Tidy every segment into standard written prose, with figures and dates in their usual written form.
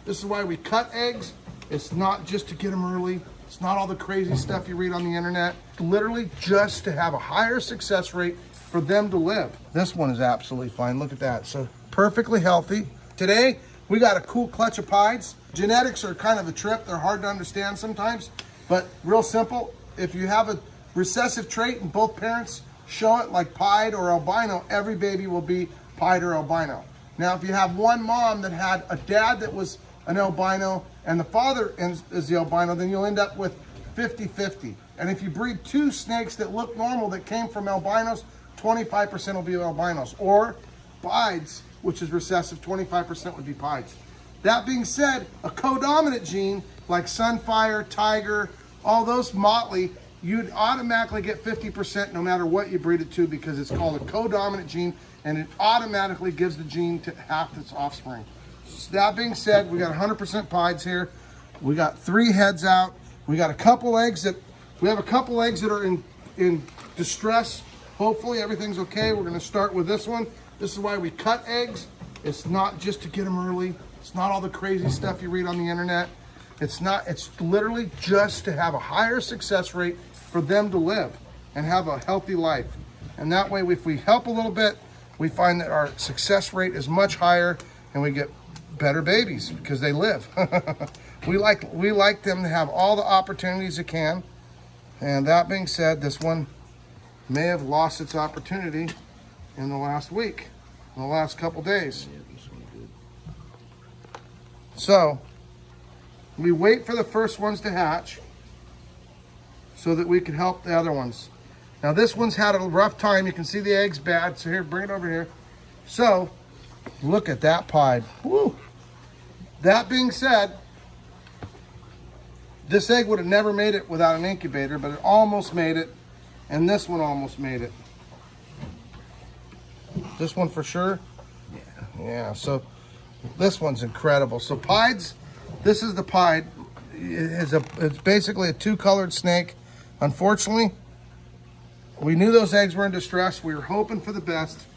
This is why we cut eggs. It's not just to get them early. It's not all the crazy stuff you read on the internet. It's literally just to have a higher success rate for them to live. This one is absolutely fine. Look at that. So perfectly healthy. Today, we got a cool clutch of pieds. Genetics are kind of a trip. They're hard to understand sometimes, but real simple. If you have a recessive trait and both parents show it, like pied or albino, every baby will be pied or albino. Now, if you have one mom that had a dad that was an albino and the father is the albino, then you'll end up with 50-50. And if you breed two snakes that look normal that came from albinos, 25% will be albinos. Or pieds, which is recessive, 25% would be pieds. That being said, a codominant gene like Sunfire, Tiger, all those motley, you'd automatically get 50% no matter what you breed it to, because it's called a codominant gene and it automatically gives the gene to half its offspring. So that being said, we got 100% pieds here. We got 3 heads out. We got a couple eggs that are in distress. Hopefully everything's okay. We're gonna start with this one. This is why we cut eggs. It's not just to get them early. It's not all the crazy stuff you read on the internet. It's literally just to have a higher success rate for them to live and have a healthy life. And that way, if we help a little bit, we find that our success rate is much higher and we get better babies because they live. We like them to have all the opportunities it can. And that being said, this one may have lost its opportunity in the last week, in the last couple days. So we wait for the first ones to hatch so that we can help the other ones. Now this one's had a rough time. You can see the egg's bad. So here, bring it over here. So look at that pied. Woo. That being said, this egg would have never made it without an incubator, but it almost made it. And this one almost made it. This one for sure? Yeah, so this one's incredible. So pieds, this is the pied. It's basically a 2-colored snake. Unfortunately, we knew those eggs were in distress. We were hoping for the best.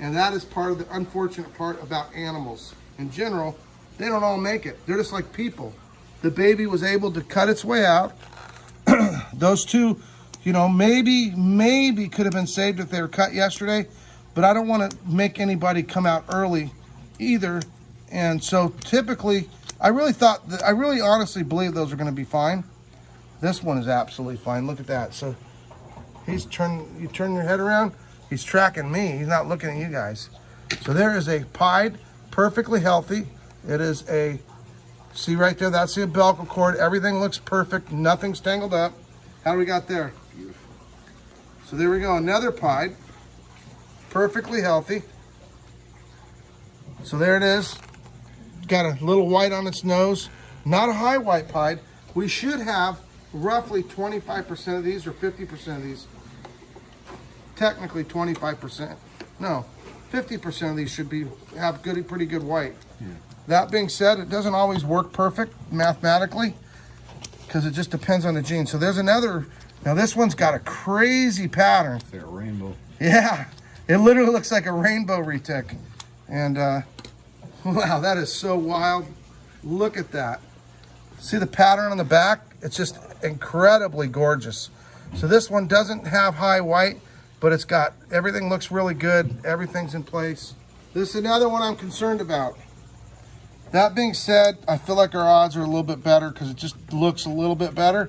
And that is part of the unfortunate part about animals. In general, they don't all make it. They're just like people. The baby was able to cut its way out. Those two, you know, maybe could have been saved if they were cut yesterday, but I don't want to make anybody come out early either. And so typically, I really honestly believe those are going to be fine. This one is absolutely fine. Look at that. So you turn your head around, he's tracking me. He's not looking at you guys. So there is a pied, perfectly healthy. It is a, see right there, that's the umbilical cord. Everything looks perfect. Nothing's tangled up. How do we got there? Beautiful. So there we go, another pied, perfectly healthy. So there it is. Got a little white on its nose. Not a high white pied. We should have roughly 25% of these or 50% of these. Technically 25%. No, 50% of these should have pretty good white. Yeah. That being said, it doesn't always work perfect mathematically because it just depends on the gene. So there's another. Now this one's got a crazy pattern. It's like a rainbow. Yeah, it literally looks like a rainbow retic. And wow, that is so wild. Look at that. See the pattern on the back? It's just incredibly gorgeous. So this one doesn't have high white, but it's got, everything looks really good. Everything's in place. This is another one I'm concerned about. That being said, I feel like our odds are a little bit better because it just looks a little bit better.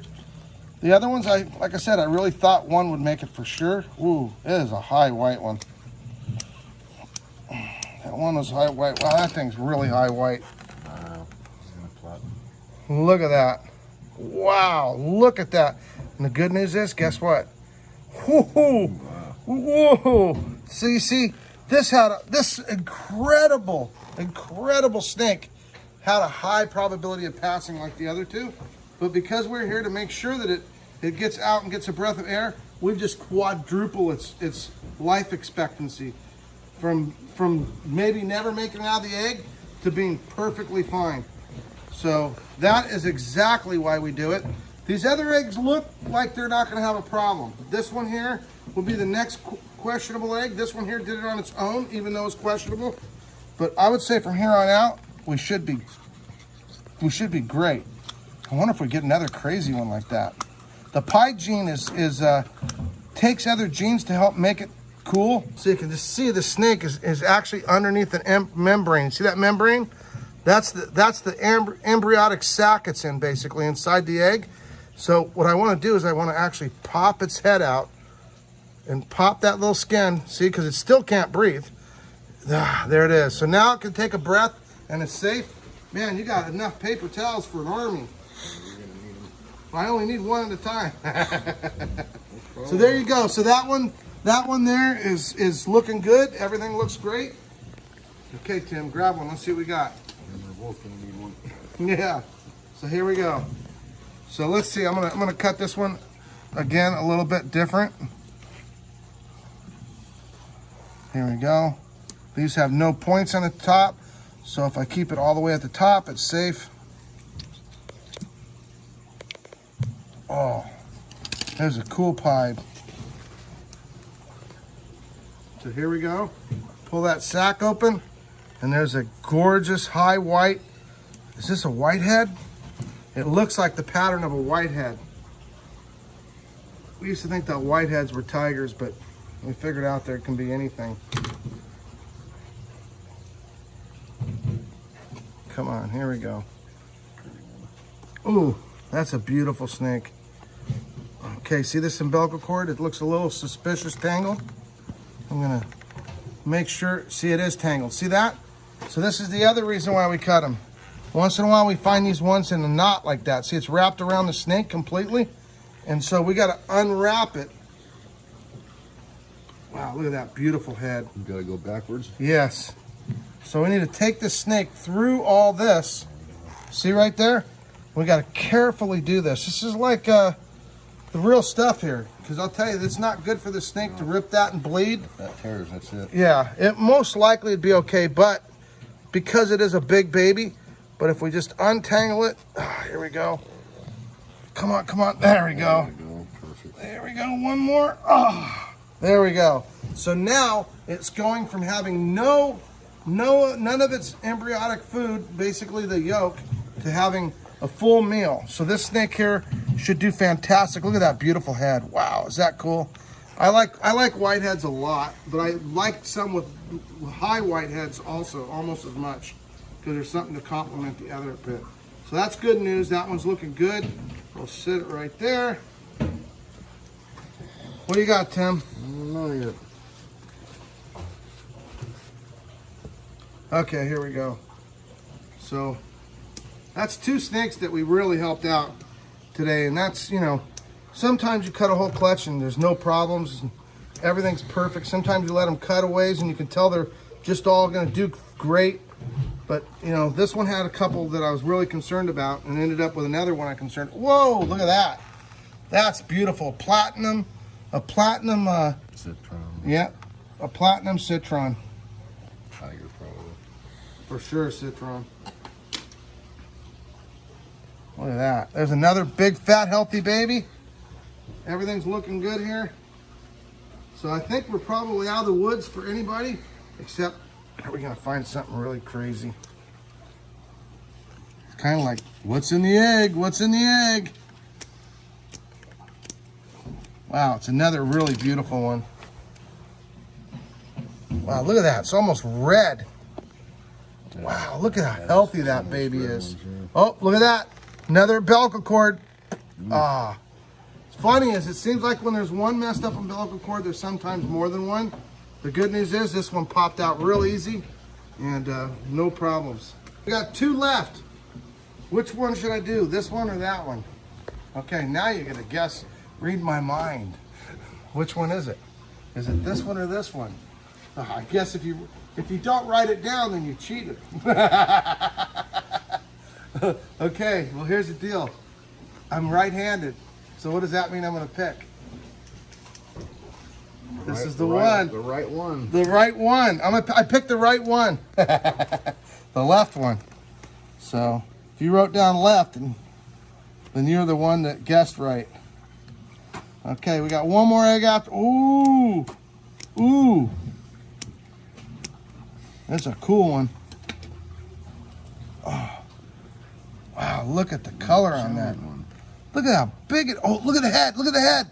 The other ones, like I said, I really thought one would make it for sure. Ooh, it is a high white one. That one was high white. Wow, that thing's really high white. Look at that. Wow, look at that. And the good news is, guess what? Whoa, whoa. So you see, this incredible snake had a high probability of passing like the other two. But because we're here to make sure that it gets out and gets a breath of air, we've just quadrupled its life expectancy from maybe never making it out of the egg to being perfectly fine. So that is exactly why we do it. These other eggs look like they're not going to have a problem. This one here will be the next questionable egg. This one here did it on its own, even though it's questionable. But I would say from here on out, we should be we should be great. I wonder if we get another crazy one like that. The pi gene takes other genes to help make it cool. So you can just see the snake is actually underneath the membrane. See that membrane? That's the embryonic sac it's in, basically, inside the egg. So what I want to do is I want to actually pop its head out and pop that little skin, see, because it still can't breathe. There it is. So now it can take a breath and it's safe. Man, you got enough paper towels for an army. I only need one at a time. So there you go. So that one there is looking good. Everything looks great. Okay, Tim, grab one. Let's see what we got. We're both gonna need one. Yeah. So here we go. So let's see. I'm gonna cut this one again a little bit different. Here we go. These have no points on the top, so if I keep it all the way at the top, it's safe. Oh, there's a cool pipe. So here we go. Pull that sack open, and there's a gorgeous high white. Is this a whitehead? It looks like the pattern of a whitehead. We used to think that whiteheads were tigers, but we figured out there can be anything. Come on, here we go. Ooh, that's a beautiful snake. Okay, see this umbilical cord? It looks a little suspicious tangled. I'm gonna make sure, see it is tangled. See that? So this is the other reason why we cut them. Once in a while we find these ones in a knot like that. See, it's wrapped around the snake completely. And so we gotta unwrap it. Wow, look at that beautiful head. You gotta go backwards? Yes. So we need to take the snake through all this. See right there? We got to carefully do this. This is like the real stuff here. Because I'll tell you, it's not good for the snake to rip that and bleed. If that tears, that's it. Yeah, it most likely would be okay, but because it is a big baby, but if we just untangle it, here we go. Come on, come on. There we go. There we go. Perfect. There we go. One more. Oh, there we go. So now it's going from having none of its embryonic food, basically the yolk, to having a full meal. So this snake here should do fantastic. Look at that beautiful head. Wow, is that cool? I like whiteheads a lot, but I like some with high whiteheads also, almost as much, because there's something to complement the other bit. So that's good news. That one's looking good. We'll sit it right there. What do you got, Tim? Not yet. Okay, here we go. So that's two snakes that we really helped out today. And that's, you know, sometimes you cut a whole clutch and there's no problems. Everything's perfect. Sometimes you let them cutaways and you can tell they're just all going to do great. But, you know, this one had a couple that I was really concerned about and ended up with another one I'm concerned. Whoa, look at that. That's beautiful. Platinum, a platinum, Citron. yeah, a platinum citron. Tiger, probably. For sure, citron. Look at that. There's another big, fat, healthy baby. Everything's looking good here. So I think we're probably out of the woods for anybody, except are we gonna find something really crazy? It's kind of like, what's in the egg? What's in the egg? Wow, it's another really beautiful one. Wow, look at that. It's almost red. Wow, look at how healthy that baby is. Oh, look at that. Another umbilical cord. Ah. What's funny is it seems like when there's one messed up umbilical cord, there's sometimes more than one. The good news is this one popped out real easy and no problems. We got two left. Which one should I do? This one or that one? Okay, now you're gonna guess, read my mind. Which one is it? Is it this one or this one? I guess if you don't write it down, then you cheated. Okay, well here's the deal. I'm right-handed, so what does that mean I'm gonna pick? This is the one. The right one. The right one. I picked the right one. The left one. So if you wrote down left, then you're the one that guessed right. Okay, we got one more egg after. Ooh. Ooh. That's a cool one. Oh. look at the color on that. One. Look at how big it, oh, look at the head, look at the head.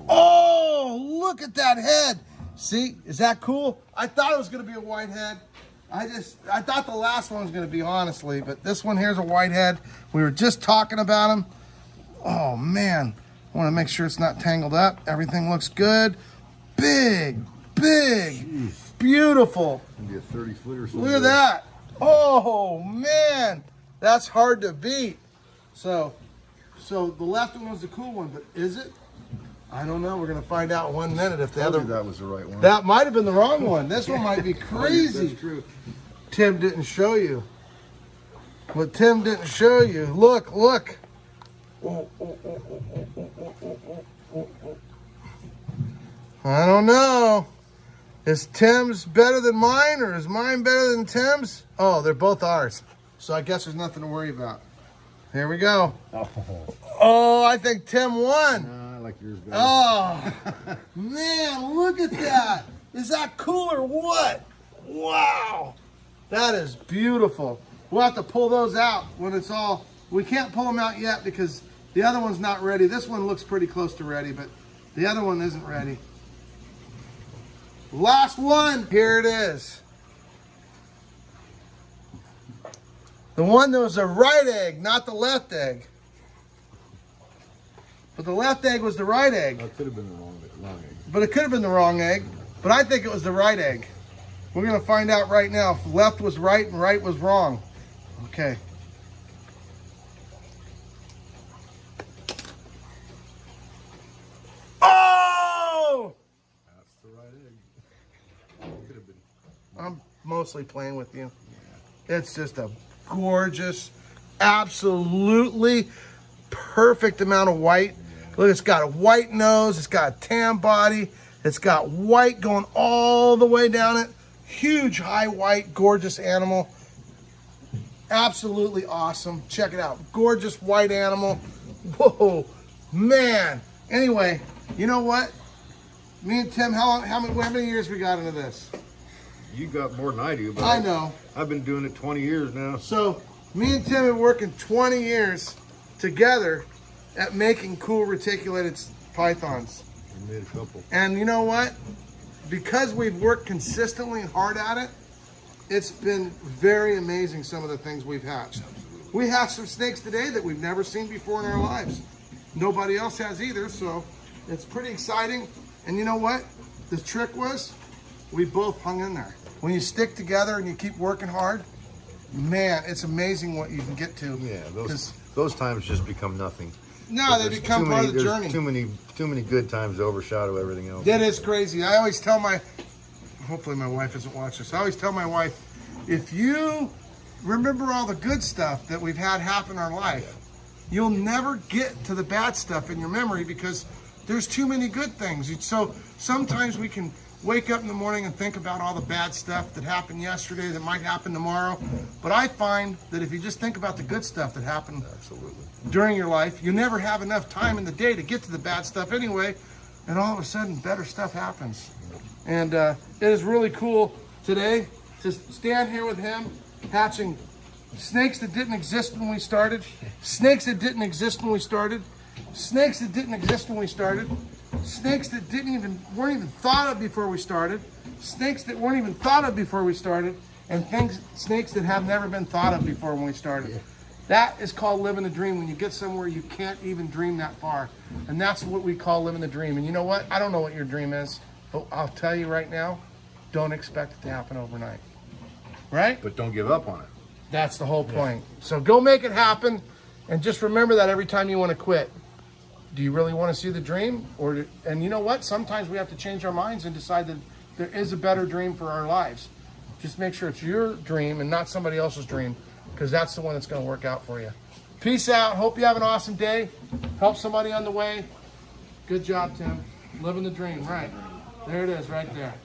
Oh, look at that head. See, is that cool? I thought it was gonna be a white head. I thought the last one was gonna be, honestly, but this one here's a white head. We were just talking about him. Oh man, I wanna make sure it's not tangled up. Everything looks good. Big, big, beautiful. Maybe a 30-foot or something. Look at that. Oh man, that's hard to beat. So the left one was the cool one, but is it? I don't know. We're gonna find out in 1 minute if the other. That was the right one. That might have been the wrong one. This one might be crazy. That's true. Tim didn't show you. What Tim didn't show you. Look, look. I don't know. Is Tim's better than mine, or is mine better than Tim's? Oh, they're both ours. So I guess there's nothing to worry about. Here we go. Oh, I think Tim won. I like yours better. Oh, man, look at that. Is that cool or what? Wow. That is beautiful. We'll have to pull those out when it's all, we can't pull them out yet because the other one's not ready. This one looks pretty close to ready, but the other one isn't ready. Last one. Here it is. The one that was the right egg, not the left egg. But the left egg was the right egg. That could have been the wrong egg. But it could have been the wrong egg. But I think it was the right egg. We're going to find out right now if left was right and right was wrong. Okay. Oh! That's the right egg. Could have been. I'm mostly playing with you. It's just a gorgeous, absolutely perfect amount of white. Look, it's got a white nose, it's got a tan body, it's got white going all the way down it. Huge, high white, gorgeous animal. Absolutely awesome. Check it out. Gorgeous white animal. Whoa, man. Anyway, you know what? Me and Tim, how many years we got into this? You got more than I do, but I know. I've been doing it 20 years now. So me and Tim have been working 20 years together at making cool reticulated pythons. We made a couple. And you know what? Because we've worked consistently and hard at it, it's been very amazing some of the things we've hatched. Absolutely. We hatched some snakes today that we've never seen before in our lives. Nobody else has either, so it's pretty exciting. And you know what? The trick was, we both hung in there. When you stick together and you keep working hard, man, it's amazing what you can get to. Yeah, those times just become nothing. No, they There's become too part many- of the there's journey. Too many good times to overshadow everything else. That is crazy. I always tell hopefully my wife isn't watching this. I always tell my wife, if you remember all the good stuff that we've had happen in our life, you'll never get to the bad stuff in your memory because there's too many good things. So sometimes we can wake up in the morning and think about all the bad stuff that happened yesterday that might happen tomorrow. But I find that if you just think about the good stuff that happened during your life, you never have enough time in the day to get to the bad stuff anyway. And all of a sudden, better stuff happens. And it is really cool today to stand here with him hatching snakes that didn't exist when we started, snakes that didn't exist when we started, snakes that didn't exist when we started, snakes that weren't even thought of before we started, snakes that weren't even thought of before we started, and snakes that have never been thought of before when we started. Yeah. That is called living the dream, when you get somewhere you can't even dream that far. And that's what we call living the dream. And you know what? I don't know what your dream is, but I'll tell you right now, don't expect it to happen overnight. Right? But don't give up on it. That's the whole point. So go make it happen, and just remember that every time you want to quit. Do you really want to see the dream? And you know what? Sometimes we have to change our minds and decide that there is a better dream for our lives. Just make sure it's your dream and not somebody else's dream, because that's the one that's going to work out for you. Peace out. Hope you have an awesome day. Help somebody on the way. Good job, Tim. Living the dream. Right. There it is right there.